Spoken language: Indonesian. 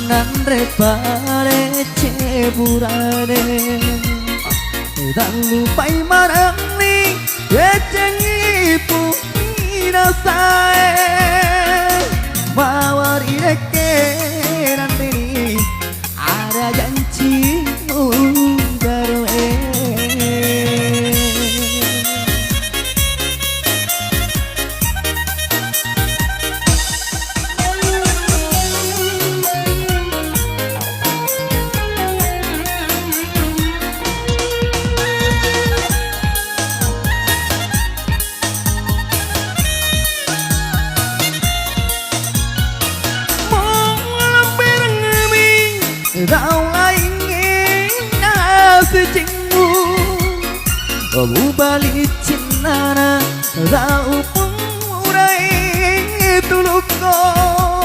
Nandre pare ceburane dan lupai marang ni yecengi pumina sae mawar ireke nanti ada janji baru Rau ingin sejengmu Kamu balik cinana Rau pengurai tuluko